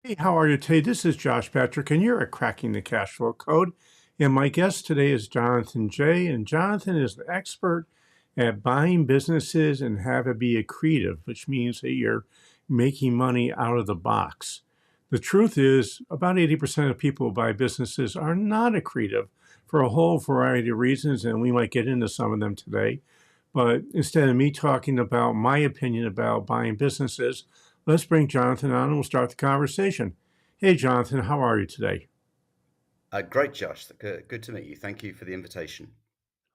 Hey, how are you today? This is Josh Patrick, and you're at Cracking the Cash Flow Code. And my guest today is Jonathan J. And Jonathan is an expert at buying businesses and how to be accretive, which means that you're making money out of the box. The truth is, about 80% of people who buy businesses are not accretive for a whole variety of reasons, and we might get into some of them today. But instead of me talking about my opinion about buying businesses, let's bring Jonathan on and we'll start the conversation. Hey, Jonathan, how are you today? Great, Josh. Good to meet you. Thank you for the invitation.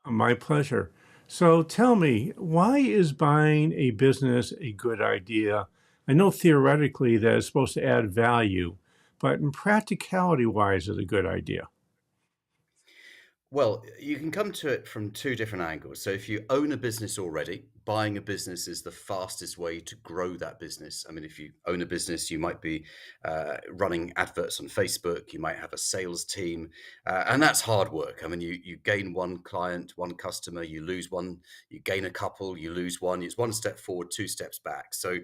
My pleasure. So tell me, why is buying a business a good idea? I know theoretically that it's supposed to add value, but in practicality wise, is it a good idea? Well, you can come to it from two different angles. So, if you own a business already, buying a business is the fastest way to grow that business. I mean, if you own a business, you might be running adverts on Facebook, you might have a sales team, and that's hard work. I mean, you gain one client, one customer, you lose one, you gain a couple, you lose one. It's one step forward, two steps back. So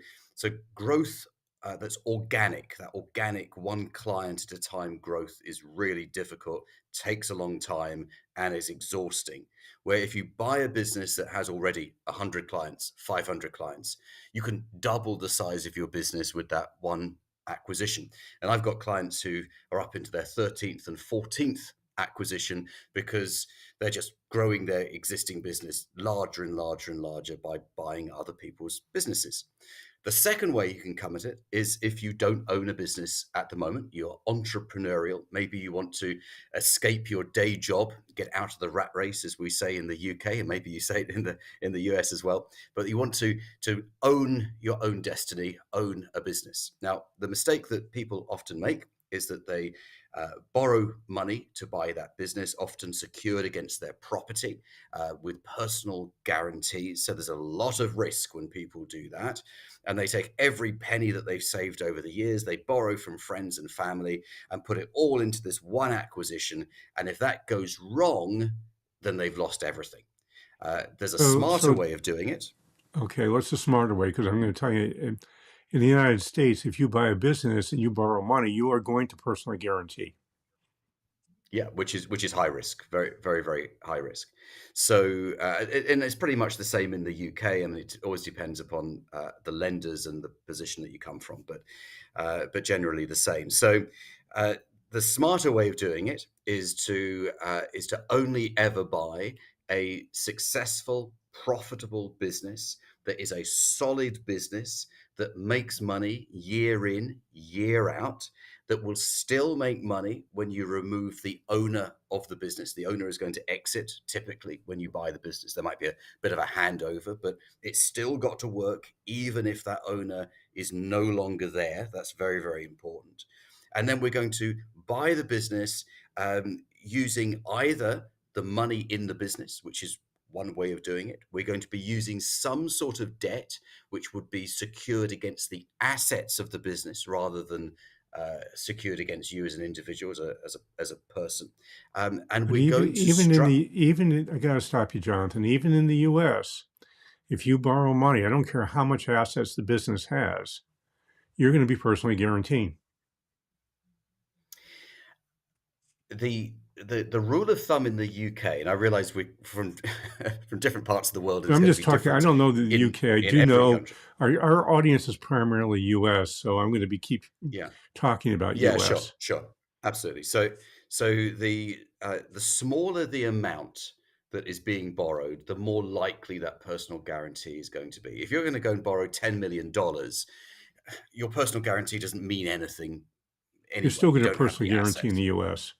growth. That's organic. That organic one client at a time growth is really difficult, takes a long time, and is exhausting. Where if you buy a business that has already 100 clients, 500 clients, you can double the size of your business with that one acquisition. And I've got clients who are up into their 13th and 14th acquisition because they're just growing their existing business larger and larger and larger by buying other people's businesses. The second way you can come at it is if you don't own a business at the moment, you're entrepreneurial. Maybe you want to escape your day job, get out of the rat race, as we say in the UK, and maybe you say it in the US as well. But you want to own your own destiny, own a business. Now, the mistake that people often make is that they borrow money to buy that business, often secured against their property with personal guarantees. So there's a lot of risk when people do that. And they take every penny that they've saved over the years, they borrow from friends and family and put it all into this one acquisition. And if that goes wrong, then they've lost everything. There's a So, smarter so way of doing it. okay, what's the smarter way? Because I'm going to tell you, in the United States, if you buy a business and you borrow money, you are going to personally guarantee. Yeah, which is high risk, very, very, very high risk. So, and it's pretty much the same in the UK. I mean, it always depends upon the lenders and the position that you come from, but generally the same. So, uh, the smarter way of doing it is to only ever buy a successful, profitable business that is a solid business that makes money year in, year out, that will still make money when you remove the owner of the business. The owner is going to exit typically when you buy the business. There might be a bit of a handover, but it's still got to work even if that owner is no longer there. That's very, very important. And then we're going to buy the business using either the money in the business, which is one way of doing it. We're going to be using some sort of debt which would be secured against the assets of the business rather than secured against you as an individual, as a person. And But we're going to structure. I got to stop you, Jonathan. Even in the U.S., if you borrow money, I don't care how much assets the business has, you're going to be personally guaranteeing. The rule of thumb in the UK, and I realize we from from different parts of the world, and it's I'm going to just be talking, I different don't know the in UK. I in do every know country. our audience is primarily US, so I'm going to be keep Yeah, talking about yeah, sure, US. sure, absolutely. So the smaller the amount that is being borrowed, the more likely that personal guarantee is going to be. If you're going to go and borrow $10 million, your personal guarantee doesn't mean anything You're anyway. still You going to don't have personally the guarantee in asset. the US.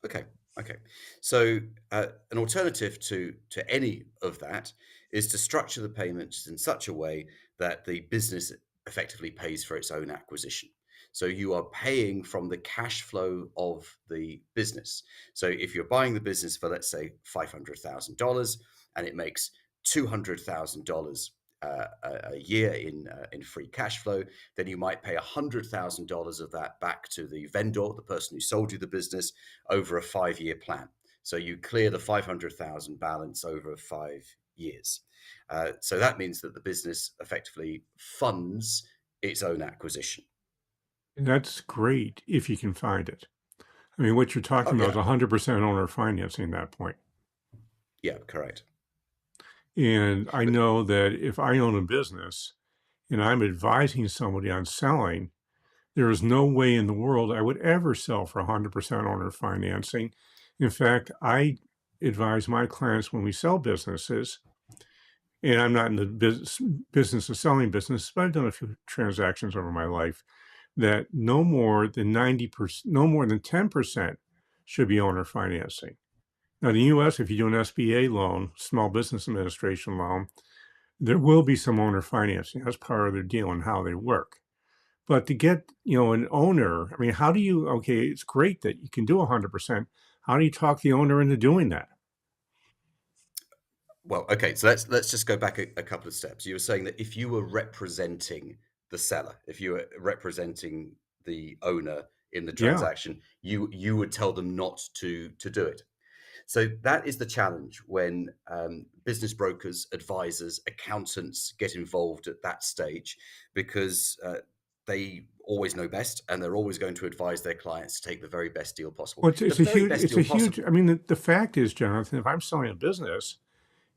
Okay. Okay. So an alternative to any of that is to structure the payments in such a way that the business effectively pays for its own acquisition. So you are paying from the cash flow of the business. So if you're buying the business for, let's say, $500,000 and it makes $200,000 a year in free cash flow, then you might pay $100,000 of that back to the vendor, the person who sold you the business, over a 5-year plan. So you clear the 500,000 balance over 5 years. So that means that the business effectively funds its own acquisition. That's great if you can find it. I mean, what you're Oh, talking about is yeah. 100% owner financing at that point. Yeah, correct. And I But know that if I own a business and I'm advising somebody on selling, there is no way in the world I would ever sell for 100% owner financing. In fact, I advise my clients when we sell businesses, and I'm not in the business of selling business, but I've done a few transactions over my life, that no more than 90%, no more than 10% should be owner financing. Now, in the US, if you do an SBA loan, Small Business Administration loan, there will be some owner financing. That's part of their deal and how they work. But to get, an owner, I mean, how do you, okay, it's great that you can do 100%. How do you talk the owner into doing that? well, okay, so let's just go back a couple of steps. You were saying that if you were representing the seller, if you were representing the owner in the Yeah. transaction, you would tell them not to do it. So that is the challenge when business brokers, advisors, accountants get involved at that stage, because they always know best and they're always going to advise their clients to take the very best deal possible. Well, The it's a very huge, best it's a deal huge, possible. I mean, the fact is, Jonathan, if I'm selling a business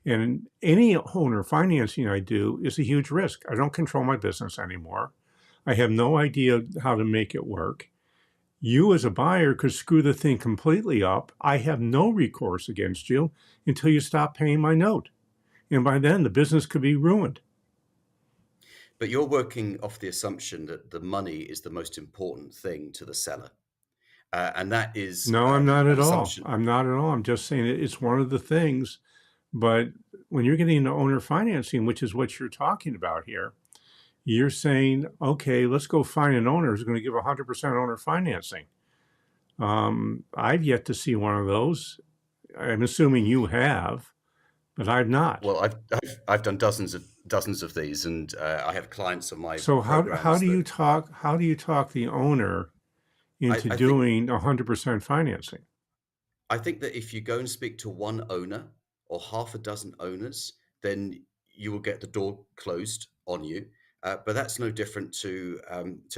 and any owner financing I do is a huge risk. I don't control my business anymore. I have no idea how to make it work. You, as a buyer, could screw the thing completely up. I have no recourse against you until you stop paying my note. And by then, the business could be ruined. But you're working off the assumption that the money is the most important thing to the seller. And that is No, I'm not an at all. assumption. I'm not at all. I'm just saying it's one of the things. But when you're getting into owner financing, which is what you're talking about here, you're saying, okay, let's go find an owner who's going to give 100% owner financing. I've yet to see one of those. I'm assuming you have, but I've not. Well, I've done dozens of these, and I have clients on my So how programs do that you talk the owner I, into I think doing 100% financing? I think that if you go and speak to one owner or half a dozen owners, then you will get the door closed on you. But that's no different to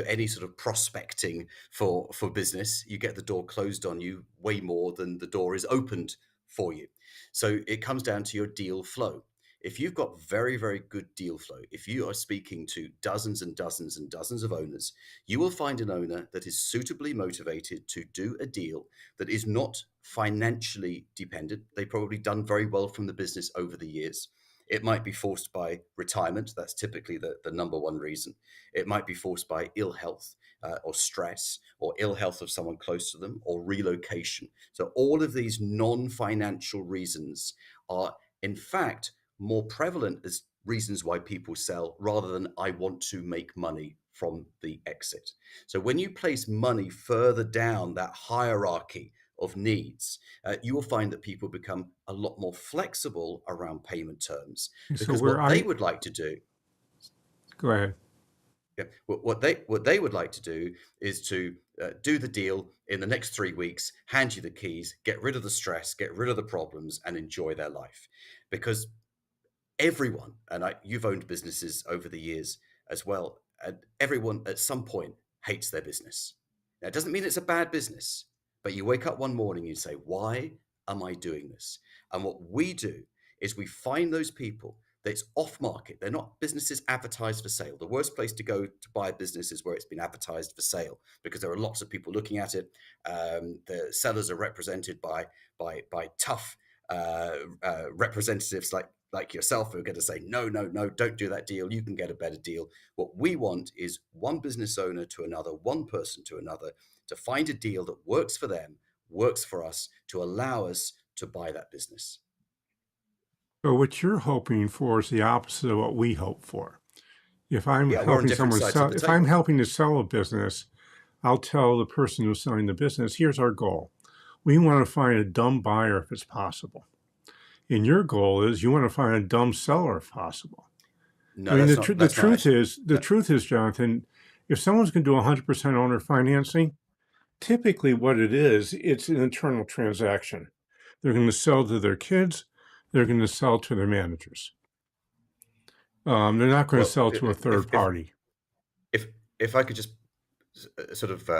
any sort of prospecting for business. You get the door closed on you way more than the door is opened for you. So it comes down to your deal flow. If you've got very, very good deal flow, if you are speaking to dozens and dozens and dozens of owners, you will find an owner that is suitably motivated to do a deal that is not financially dependent. They've probably done very well from the business over the years. It might be forced by retirement. That's typically the number one reason. It might be forced by ill health or stress, or ill health of someone close to them, or relocation. So, all of these non financial reasons are, in fact, more prevalent as reasons why people sell rather than I want to make money from the exit. So, when you place money further down that hierarchy of needs, you will find that people become a lot more flexible around payment terms, So because where what they I would like to do, go ahead. yeah, what they would like to do is to do the deal in the next 3 weeks, hand you the keys, get rid of the stress, get rid of the problems, and enjoy their life. Because everyone, and you've owned businesses over the years as well, and everyone at some point hates their business. Now, it doesn't mean it's a bad business, but you wake up one morning and you say, why am I doing this? And what we do is we find those people that's off market. They're not businesses advertised for sale. The worst place to go to buy a business is where it's been advertised for sale, because there are lots of people looking at it. The sellers are represented by tough representatives like yourself, who are going to say, no, no, no, don't do that deal. You can get a better deal. What we want is one business owner to another, one person to another, to find a deal that works for them, works for us, to allow us to buy that business. So what you're hoping for is the opposite of what we hope for. If I'm Yeah, we're on helping different someone sides of sell, the if I'm table. helping to sell a business, I'll tell the person who's selling the business, here's our goal. We want to find a dumb buyer if it's possible. And your goal is you want to find a dumb seller if possible. I No, mean, that's not the that's not truth actually is, that, Jonathan, if someone's going to do 100% owner financing, typically what it is, it's an internal transaction. They're going to sell to their kids. They're going to sell to their managers. They're not going to well, sell to a third party. if if I could just sort of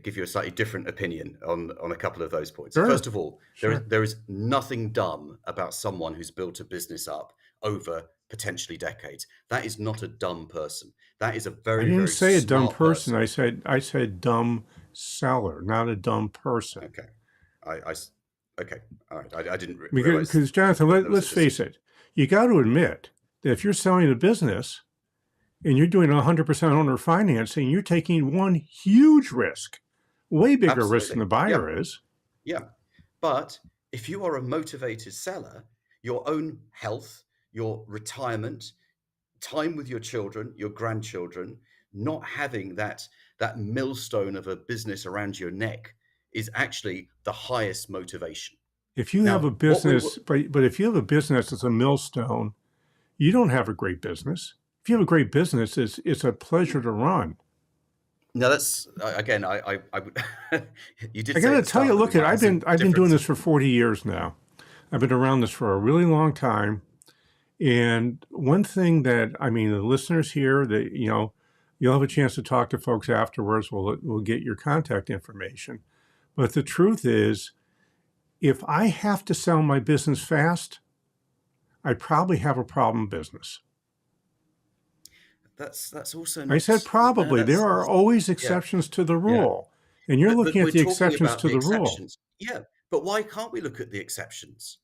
give you a slightly different opinion on a couple of those points. First Sure, of all, sure. there is nothing dumb about someone who's built a business up over potentially decades. That is not a dumb person. That is a I very, didn't very say a dumb smart person. person. I said dumb seller, not a dumb person. Okay. Okay. All right. I didn't realize Because Jonathan, that there was a let's face distinction. it, you got to admit that if you're selling a business and you're doing 100% owner financing, you're taking one huge risk, way bigger risk than Absolutely. the Yeah. buyer is. Yeah. But if you are a motivated seller, your own health, your retirement, time with your children, your grandchildren, not having that millstone of a business around your neck is actually the highest motivation. If you have a Now, what we business, but if you have a business that's a millstone, you don't have a great business. If you have a great business, it's a pleasure to run. now that's again, I would you did I say got at to the tell start you, that we look at might have some I've been doing this differences. for 40 years now. I've been around this for a really long time. And one thing that I mean, the listeners here, that you'll have a chance to talk to folks afterwards. We'll get your contact information. But the truth is, if I have to sell my business fast, I probably have a problem business. That's also I said not no, probably. There are always yeah, exceptions to the yeah. rule, and you're But looking at we're the talking exceptions about to the the rule. exceptions. Yeah, but why can't we look at the exceptions?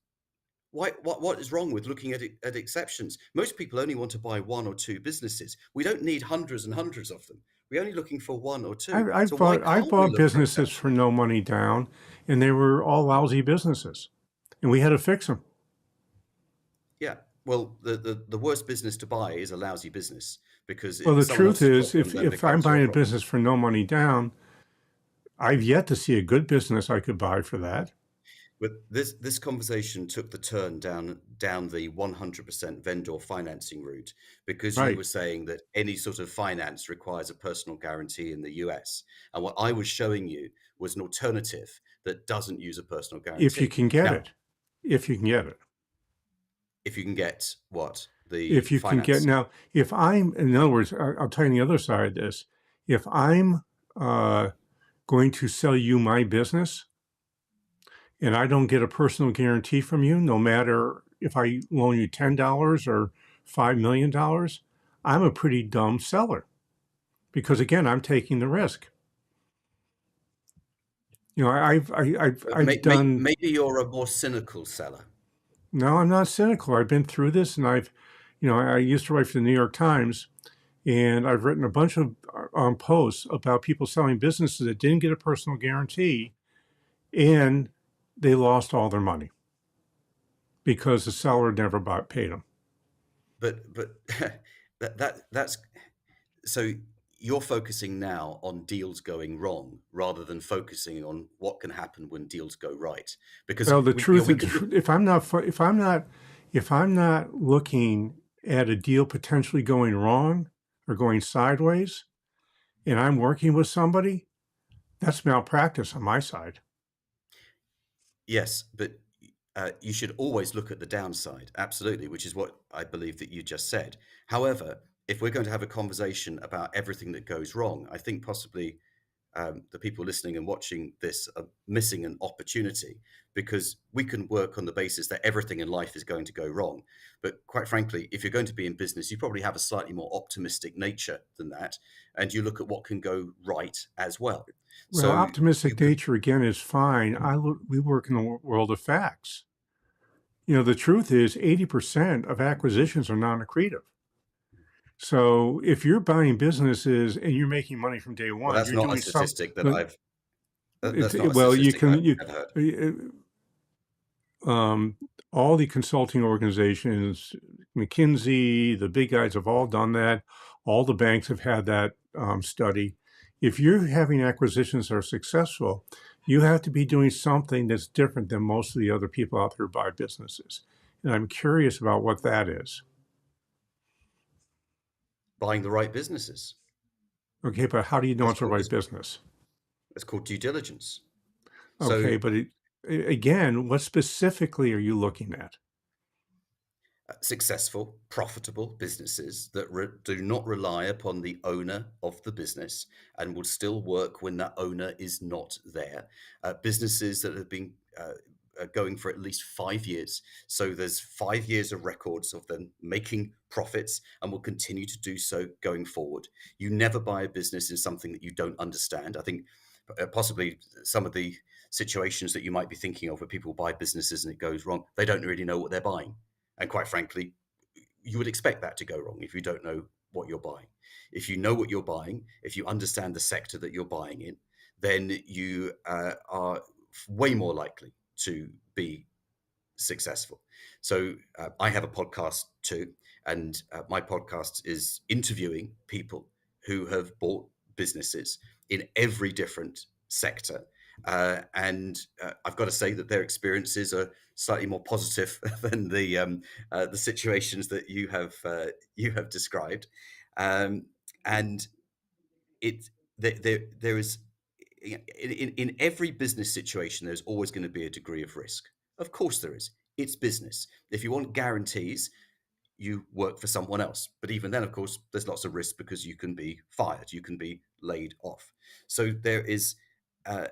What is wrong with looking at exceptions? Most people only want to buy one or two businesses. We don't need hundreds and hundreds of them. We're only looking for one or two. So why I've can't we bought look at businesses for exceptions? no money down, and they were all lousy businesses, and we had to fix them. Yeah. Well, the worst business to buy is a lousy business because Well, the someone truth else's is, problem then if I'm becomes your buying a problem. business for no money down, I've yet to see a good business I could buy for that. But this conversation took the turn down the 100% vendor financing route because you Right. were saying that any sort of finance requires a personal guarantee in the US. And what I was showing you was an alternative that doesn't use a personal If you guarantee. can get Now, it. If you can get it. if you can get what? If The you can get finance. now, if I'm, in other words, I'll tell you the other side of this. If I'm uh, going to sell you my business and I don't get a personal guarantee from you, no matter if I loan you $10 or $5 million, I'm a pretty dumb seller because again, I'm taking the risk. I've done. Maybe you're a more cynical seller. No, I'm not cynical. I've been through this, and I used to write for the New York Times, and I've written a bunch of posts about people selling businesses that didn't get a personal guarantee, and they lost all their money because the seller never paid them. But that's so you're focusing now on deals going wrong rather than focusing on what can happen when deals go right. Because Well, the truth, we could look. if I'm not looking at a deal potentially going wrong or going sideways, and I'm working with somebody, that's malpractice on my side. Yes, but you should always look at the downside. Absolutely, which is what I believe that you just said. However, if we're going to have a conversation about everything that goes wrong, I think possibly the people listening and watching this are missing an opportunity because we can work on the basis that everything in life is going to go wrong. But quite frankly, if you're going to be in business, you probably have a slightly more optimistic nature than that, and you look at what can go right as well. Well, So you optimistic could, nature again is fine. We work in the world of facts. The truth is 80% of acquisitions are non-accretive. So if you're buying businesses and you're making money from day well, one, that's you're not a doing some, statistic that but that's not a well, you statistic that can, I've ever heard. um, all the consulting organizations, McKinsey, the big guys have all done that. All the banks have had that study. If you're having acquisitions that are successful, you have to be doing something that's different than most of the other people out there who buy businesses. And I'm curious about what that is. Buying the right businesses. Okay, but how do you know That's it's the called right business? it's called due diligence. So Okay, but again, what specifically are you looking at? successful, profitable businesses that do not rely upon the owner of the business and will still work when that owner is not there. Businesses that have been going for at least 5 years. So there's 5 years of records of them making profits and will continue to do so going forward. You never buy a business in something that you don't understand. I think possibly some of the situations that you might be thinking of where people buy businesses and it goes wrong, they don't really know what they're buying. And quite frankly, you would expect that to go wrong if you don't know what you're buying. If you know what you're buying, if you understand the sector that you're buying in, then you are way more likely to be successful. So I have a podcast too, and my podcast is interviewing people who have bought businesses in every different sector. And I've got to say that their experiences are slightly more positive than the situations that you have described. Um, and it there is in every business situation, there's always going to be a degree of risk. Of course, there is. It's business. If you want guarantees, you work for someone else. But even then, of course, there's lots of risk because you can be fired, you can be laid off. So there is uh,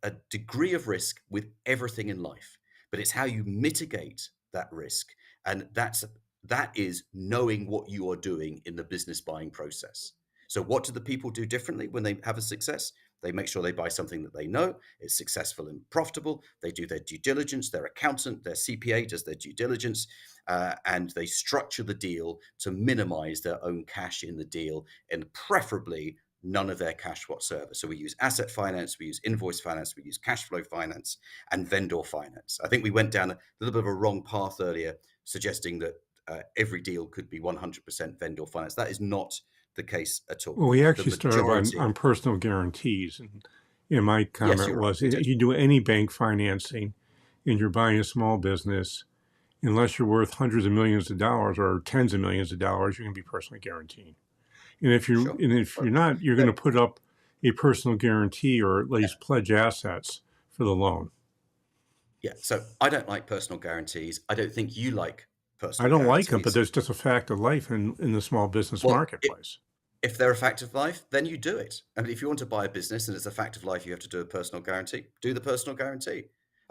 a degree of risk with everything in life, but it's how you mitigate that risk, and that is knowing what you are doing in the business buying process. So, what do the people do differently when they have a success? They make sure they buy something that they know is successful and profitable. They do their due diligence. Their accountant, their CPA does their due diligence, and they structure the deal to minimize their own cash in the deal, and preferably none of their cash whatsoever. So we use asset finance, we use invoice finance, we use cash flow finance, and vendor finance. I think we went down a little bit of a wrong path earlier, suggesting that every deal could be 100% vendor finance. That is not the case at all. Well, we The actually started majority, on personal guarantees. And my yes, comment you're right, was we did. if you do any bank financing and you're buying a small business, unless you're worth hundreds of millions of dollars or tens of millions of dollars, you're going to be personally guaranteed. Sure. And if Well, you're not, you're going that- to put up a personal guarantee or at least pledge assets for the loan. yeah. So I don't like personal guarantees. I don't think you like I personal don't like them, but guarantees. there's just a fact of life in the small business Well, marketplace. if they're a fact of life, then you do it. I mean, if you want to buy a business and it's a fact of life, you have to do a personal guarantee. Do the personal guarantee.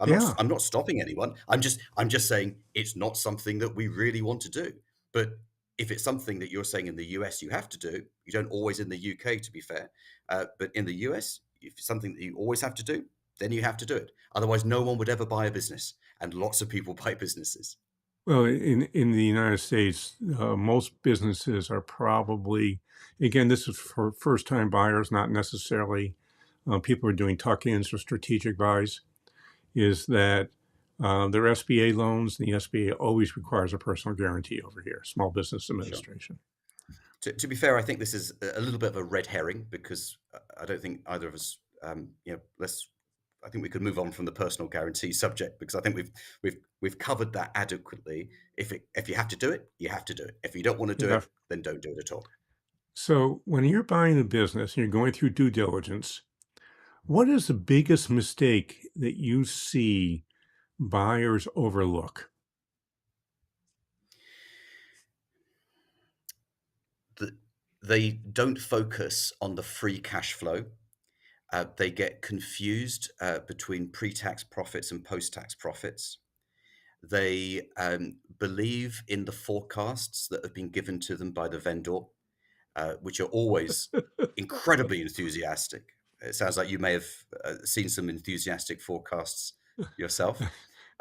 Yeah. I'm not stopping anyone. I'm just saying it's not something that we really want to do. But if it's something that you're saying in the US you have to do, you don't always in the UK, to be fair. But in the US, if it's something that you always have to do, then you have to do it. Otherwise, no one would ever buy a business, and lots of people buy businesses. Well, in the United States, most businesses are probably, again, this is for first time buyers, not necessarily people who are doing tuck-ins or strategic buys, is that their SBA loans, the SBA always requires a personal guarantee over here, Small Business Sure. Administration. To be fair, I think this is a little bit of a red herring because I don't think either of us, let's. I think we could move on from the personal guarantee subject because I think we've covered that adequately. If you have to do it, you have to do it. If you don't want to do Yeah. it, then don't do it at all. So when you're buying a business and you're going through due diligence, what is the biggest mistake that you see buyers overlook? The, they don't focus on the free cash flow. They get confused between pre-tax profits and post-tax profits. They believe in the forecasts that have been given to them by the vendor, which are always incredibly enthusiastic. It sounds like you may have seen some enthusiastic forecasts yourself. Yeah,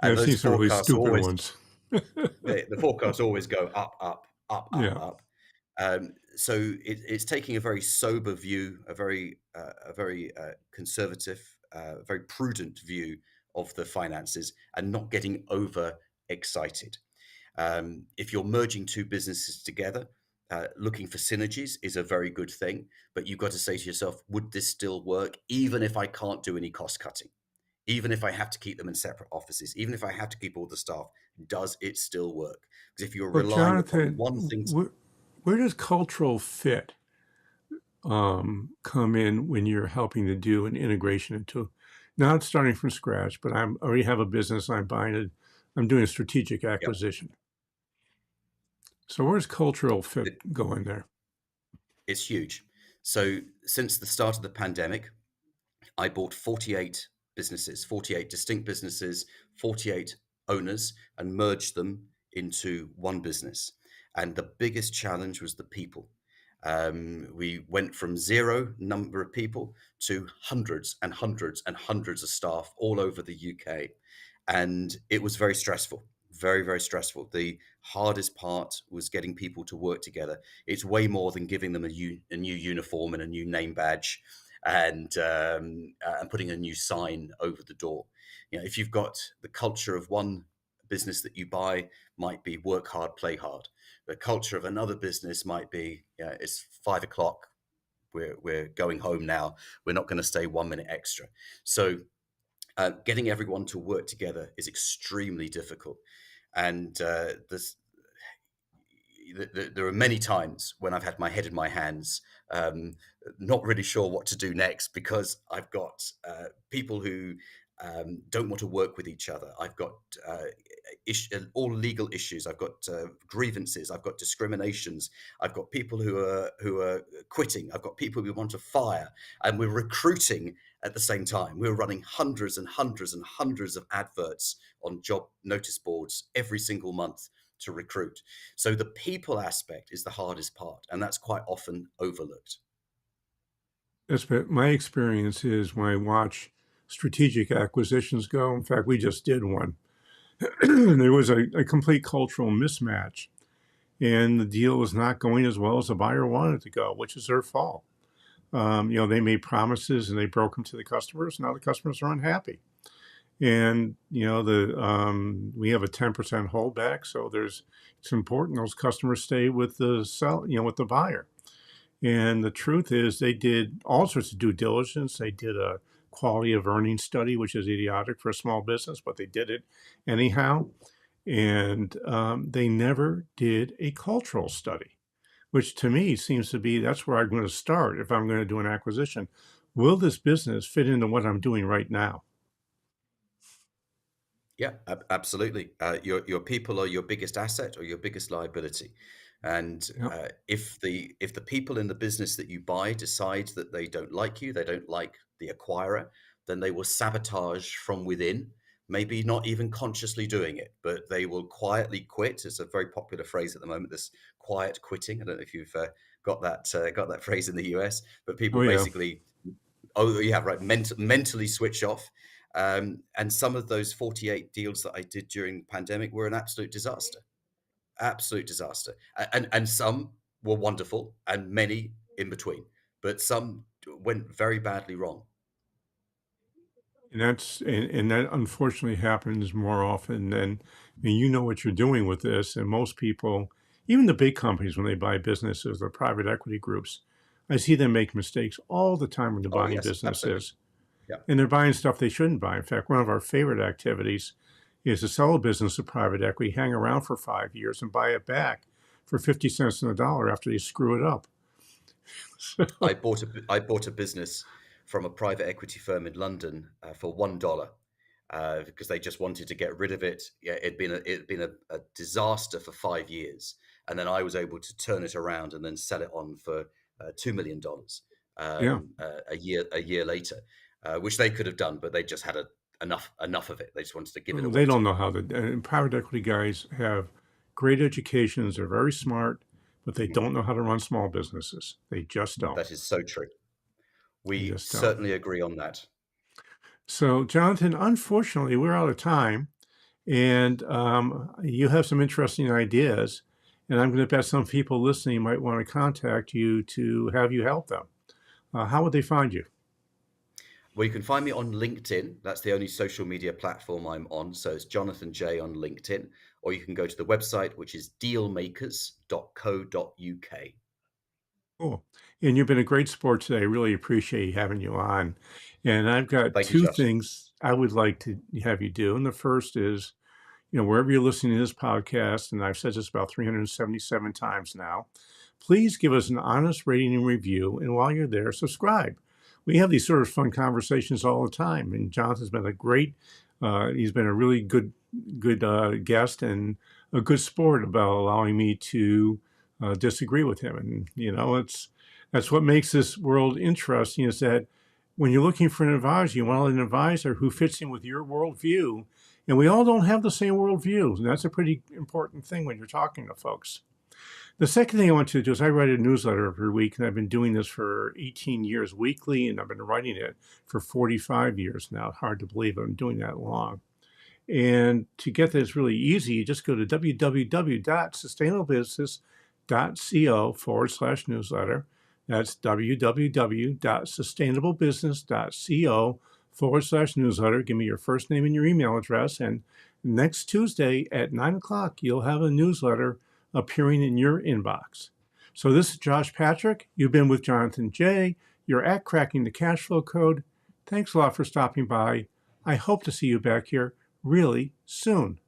I've Those seen some really forecasts stupid always, ones. the forecasts always go up, up, up, up, Yeah. up. So it's taking a very sober view, a very conservative, very prudent view of the finances, and not getting over excited. If you're merging two businesses together, looking for synergies is a very good thing, but you've got to say to yourself, would this still work, even if I can't do any cost cutting? Even if I have to keep them in separate offices, even if I have to keep all the staff, does it still work? Because if you're Well, relying upon Jonathan, one thing, where does cultural fit come in when you're helping to do an integration into, not starting from scratch, but I already have a business, I'm buying it, I'm doing a strategic yeah. acquisition. So where's cultural fit go in there? It's huge. So since the start of the pandemic, I bought 48 businesses, 48 distinct businesses, 48 owners, and merged them into one business. And the biggest challenge was the people. We went from zero number of people to hundreds and hundreds and hundreds of staff all over the UK. And it was very stressful, very, very stressful. The hardest part was getting people to work together. It's way more than giving them a new uniform and a new name badge and putting a new sign over the door. You know, if you've got the culture of one business that you buy might be work hard, play hard. The culture of another business might be, yeah, it's 5 o'clock. We're going home now. We're not going to stay 1 minute extra. So getting everyone to work together is extremely difficult. And there are many times when I've had my head in my hands, um, not really sure what to do next because I've got people who don't want to work with each other. I've got all legal issues. I've got grievances. I've got discriminations. I've got people who are quitting. I've got people who want to fire, and we're recruiting at the same time. We're running hundreds and hundreds and hundreds of adverts on job notice boards every single month to recruit. So the people aspect is the hardest part, and that's quite often overlooked. That's been my experience is when I watch strategic acquisitions go. In fact, we just did one. There was a complete cultural mismatch, and the deal was not going as well as the buyer wanted it to go, which is their fault. They made promises and they broke them to the customers. Now the customers are unhappy, and the we have a 10% holdback, so it's important those customers stay with the with the buyer. And the truth is, they did all sorts of due diligence. They did a quality of earnings study, which is idiotic for a small business, but they did it anyhow. And they never did a cultural study, which to me seems to be that's where I'm going to start if I'm going to do an acquisition. Will this business fit into what I'm doing right now? Yeah, absolutely. Your people are your biggest asset or your biggest liability, and Yep. if the people in the business that you buy decide that they don't like you, they don't like the acquirer, then they will sabotage from within. Maybe not even consciously doing it, but they will quietly quit. It's a very popular phrase at the moment. This quiet quitting. I don't know if you've got that phrase in the US, but people Oh yeah. basically, oh, yeah, right. Mentally switch off. And some of those 48 deals that I did during the pandemic were an absolute disaster. And some were wonderful, and many in between, but some went very badly wrong. And that unfortunately happens more often than and you know what you're doing with this. And most people, even the big companies, when they buy businesses or private equity groups, I see them make mistakes all the time when they're Oh buying yes, absolutely. businesses. Yeah. And they're buying stuff they shouldn't buy. In fact, one of our favorite activities is to sell a business to private equity, hang around for 5 years, and buy it back for 50 cents on the dollar after they screw it up. So, I bought a business from a private equity firm in London for $1 because they just wanted to get rid of it. Yeah, it'd been a disaster for 5 years, and then I was able to turn it around and then sell it on for $2 million yeah. a year later, which they could have done, but they just had enough of it. They just wanted to give it Well, they away to don't me. know how to. And private equity guys have great educations. They're very smart, but they Mhm. don't know how to run small businesses. They just don't. That is so true. They We just don't. certainly agree on that. So, Jonathan, unfortunately, we're out of time, and you have some interesting ideas. And I'm going to bet some people listening might want to contact you to have you help them. How would they find you? Well, you can find me on LinkedIn. That's the only social media platform I'm on. So it's Jonathan J on LinkedIn. Or you can go to the website, which is dealmakers.co.uk. Cool. And you've been a great sport today. I really appreciate having you on. And I've got Thank you, two Josh. things I would like to have you do. And the first is, wherever you're listening to this podcast, and I've said this about 377 times now, please give us an honest rating and review. And while you're there, subscribe. We have these sort of fun conversations all the time. And Jonathan's been he's been a really good guest and a good sport about allowing me to disagree with him. And, that's what makes this world interesting, is that when you're looking for an advisor, you want an advisor who fits in with your worldview. And we all don't have the same worldviews. And that's a pretty important thing when you're talking to folks. The second thing I want to do is I write a newsletter every week, and I've been doing this for 18 years weekly, and I've been writing it for 45 years now. Hard to believe I've been doing that long. And to get this really easy, you just go to www.sustainablebusiness.co/newsletter. That's www.sustainablebusiness.co/newsletter. Give me your first name and your email address. And next Tuesday at 9 o'clock, you'll have a newsletter appearing in your inbox. So this is Josh Patrick. You've been with Jonathan J. You're at Cracking the Cashflow Code. Thanks a lot for stopping by. I hope to see you back here really soon.